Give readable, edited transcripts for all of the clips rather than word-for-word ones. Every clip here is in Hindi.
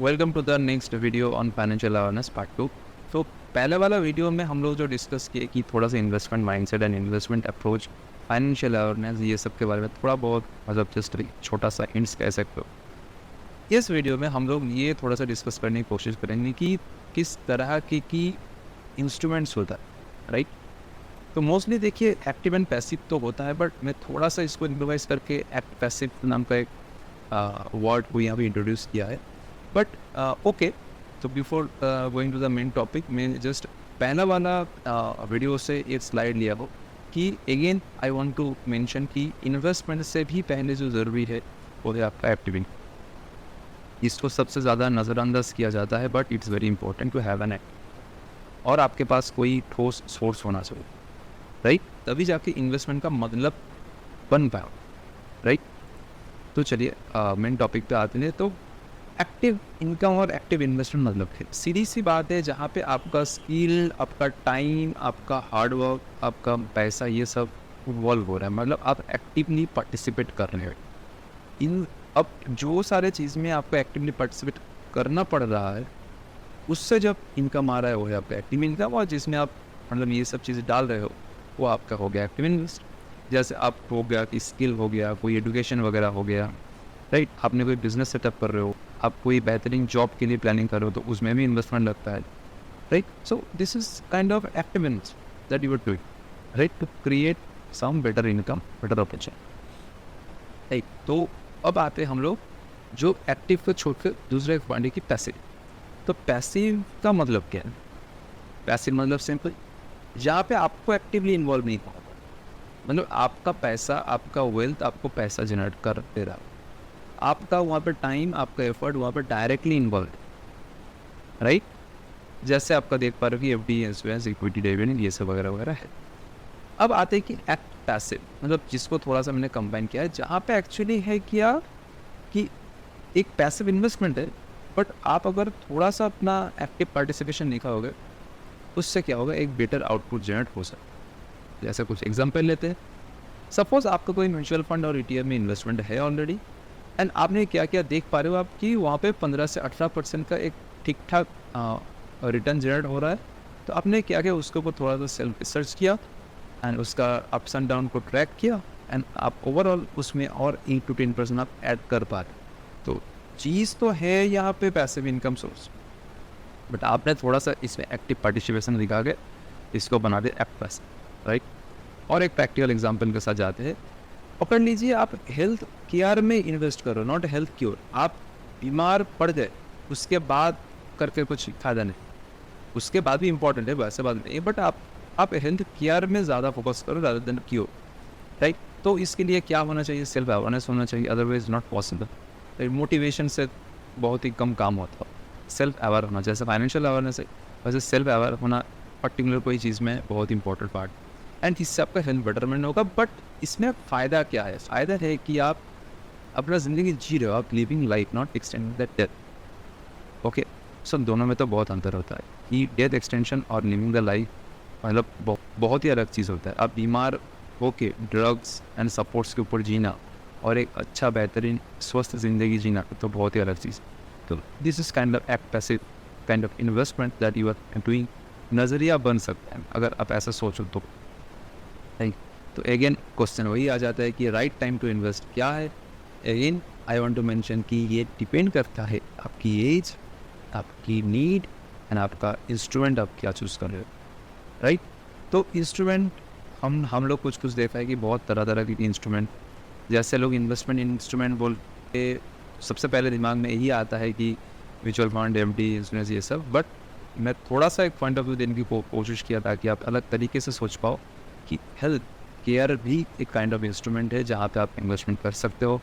Welcome to the next video on financial awareness part 2। तो पहले वाला वीडियो में हम लोग जो डिस्कस किए कि थोड़ा सा investment mindset and investment approach, financial awareness, ये सब के बारे में थोड़ा बहुत मतलब जस्ट छोटा सा हिंट्स कह सकते हो। इस वीडियो में हम लोग ये थोड़ा सा डिस्कस करने की कोशिश करेंगे कि किस तरह की इंस्ट्रूमेंट्स होता है, राइट। तो मोस्टली देखिए एक्टिव एंड पैसिव तो होता है, बट मैं थोड़ा सा इसको इम्प्रोवाइज करके एक्ट पैसिव नाम का एक वर्ड को यहाँ पे इंट्रोड्यूस किया है। बट ओके, तो before going to the main topic, मैं जस्ट पहला वाला वीडियो से एक स्लाइड लिया हो कि again I want to mention कि इन्वेस्टमेंट से भी पहले जो ज़रूरी है वो है आपका एक्टिव इनकम। इसको सबसे ज़्यादा नज़रअंदाज किया जाता है, but it's very important to have an act, और आपके पास कोई ठोस सोर्स होना चाहिए, राइट। तभी जाके इन्वेस्टमेंट का मतलब बन पाए, राइट। तो चलिए मेन टॉपिक पे आते हैं। तो एक्टिव इनकम और एक्टिव इन्वेस्टमेंट मतलब है सीधी सी बात है, जहाँ पे आपका स्किल, आपका टाइम, आपका हार्डवर्क, आपका पैसा, ये सब इन्वॉल्व हो रहा है। मतलब आप एक्टिवली पार्टिसिपेट कर रहे हो इन, अब जो सारे चीज़ में आपको एक्टिवली पार्टिसिपेट करना पड़ रहा है, उससे जब इनकम आ रहा है वो है आपका एक्टिव इनकम, और जिसमें आप मतलब ये सब चीज़ें डाल रहे हो वो आपका हो गया एक्टिव इन्वेस्ट। जैसे आप हो गया कि स्किल हो गया, कोई एजुकेशन वगैरह हो गया, राइट। आपने कोई बिजनेस सेटअप कर रहे हो, आप कोई बेहतरीन जॉब के लिए प्लानिंग कर रहे हो, तो उसमें भी इन्वेस्टमेंट लगता है, right. So this is kind of active invest that you are doing, right, to create some better income, better opportunity, right. तो अब आते हैं हम लोग जो एक्टिव को छोड़कर दूसरे एक पॉइंट की पैसिव। तो पैसिव का मतलब क्या है? पैसिव मतलब सिंपल, जहाँ पे आपको एक्टिवली इन्वॉल्व नहीं होगा, मतलब आपका पैसा, आपका वेल्थ आपको पैसा जनरेट कर दे रहा है, आपका वहाँ पर टाइम, आपका एफर्ट वहाँ पर डायरेक्टली इन्वॉल्व, राइट। जैसे आपका देख पा रहे हो कि एफडी, इंश्योरेंस, इक्विटी, डिविडेंड, ये सब वगैरह वगैरह है। अब आते हैं कि एक्ट पैसिव, मतलब जिसको थोड़ा सा मैंने कंबाइन किया है, जहाँ पे एक्चुअली है क्या कि एक पैसिव इन्वेस्टमेंट है, बट आप अगर थोड़ा सा अपना एक्टिव पार्टिसिपेशन दिखाओगे, उससे क्या होगा, एक बेटर आउटपुट जनरेट हो सकता है। जैसे कुछ एग्जाम्पल लेते हैं। सपोज आपका कोई म्यूचुअल फंड और ईटीएफ में इन्वेस्टमेंट है ऑलरेडी, एंड आपने क्या क्या देख पा रहे हो आप कि वहाँ पे 15 से 18% का एक ठीक ठाक रिटर्न जनरेट हो रहा है। तो आपने क्या किया, उसके ऊपर थोड़ा सा सेल्फ रिसर्च किया एंड उसका अप्स एंड डाउन को ट्रैक किया, एंड आप ओवरऑल उसमें और 8 to 10% आप ऐड कर पा रहे। तो चीज़ तो है यहाँ पे पैसिव इनकम सोर्स, बट आपने थोड़ा सा इसमें एक्टिव पार्टिसिपेशन दिखा के इसको बना दे एक्ट पैसिव, राइट। और एक प्रैक्टिकल एग्जाम्पल के साथ जाते हैं। पकड़ लीजिए आप हेल्थ केयर में इन्वेस्ट करो, नॉट हेल्थ क्योर। आप बीमार पड़ गए, उसके बाद करके कुछ फ़ायदा नहीं, उसके बाद भी इंपॉर्टेंट है, वैसे बात नहीं, बट आप हेल्थ केयर में ज़्यादा फोकस करो रादर देन क्योर, राइट। तो इसके लिए क्या होना चाहिए, सेल्फ अवेयरनेस होना चाहिए, अदरवाइज नॉट पॉसिबल। मोटिवेशन से बहुत ही कम काम होता है। सेल्फ अवेयर होना, जैसे फाइनेंशियल अवेयरनेस है, वैसे सेल्फ अवेयर होना पर्टिकुलर कोई चीज़ में बहुत इंपॉर्टेंट पार्ट, एंड इससे आपका हेल्थ बेटरमेंट होगा। बट इसमें फ़ायदा क्या है? फ़ायदा है कि आप अपना ज़िंदगी जी रहे हो, आप living life, not extending the death. Okay, so दोनों में तो बहुत अंतर होता है कि डेथ एक्सटेंशन और लिविंग द लाइफ मतलब बहुत ही अलग चीज़ होता है। आप बीमार होके ड्रग्स एंड सपोर्ट्स के ऊपर जीना और एक अच्छा बेहतरीन स्वस्थ ज़िंदगी जीना तो बहुत ही अलग चीज़। तो this is kind of act passive kind of investment that you are doing. नज़रिया बन सकता है अगर आप ऐसा सोचो तो, नहीं। तो अगेन क्वेश्चन वही आ जाता है कि राइट टाइम टू इन्वेस्ट क्या है। Again I want to mention कि ये डिपेंड करता है आपकी एज, आपकी नीड एंड आपका इंस्ट्रूमेंट आप क्या चूज़ कर रहे हो, राइट। तो इंस्ट्रूमेंट हम लोग कुछ देखा है कि बहुत तरह तरह के इंस्ट्रूमेंट, जैसे लोग इन्वेस्टमेंट इंस्ट्रूमेंट बोल के सबसे पहले दिमाग में यही आता है कि म्यूचुअल फंड, एफडी, इंश्योरेंस, ये सब। बट मैं थोड़ा सा एक पॉइंट ऑफ व्यू देने की कोशिश किया ताकि आप अलग तरीके से सोच पाओ कि हेल्थ केयर भी एक काइंड ऑफ इंस्ट्रूमेंट है जहाँ पे आप इन्वेस्टमेंट कर सकते हो।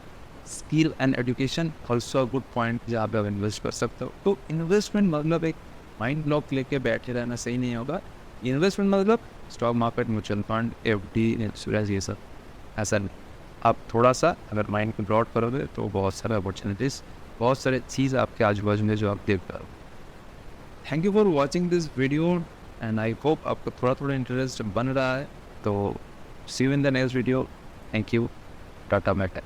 Skill and education also a good point जहाँ पे आप इन्वेस्ट कर सकते हो। तो इन्वेस्टमेंट मतलब एक माइंड ब्लॉक लेके बैठे रहना सही नहीं होगा। इन्वेस्टमेंट मतलब stock market, mutual fund, FD, insurance, ये सब ऐसा नहीं। आप थोड़ा सा अगर माइंड को ब्रॉड करोगे तो बहुत सारे अपॉर्चुनिटीज़, बहुत सारे चीज़ आपके आजू बाजू में जो आप देख पा रहे हो। Thank you for watching this video and I hope आपको थोड़ा थोड़ा इंटरेस्ट बन रहा है। तो see you in the next video. Thank you, tata, bye.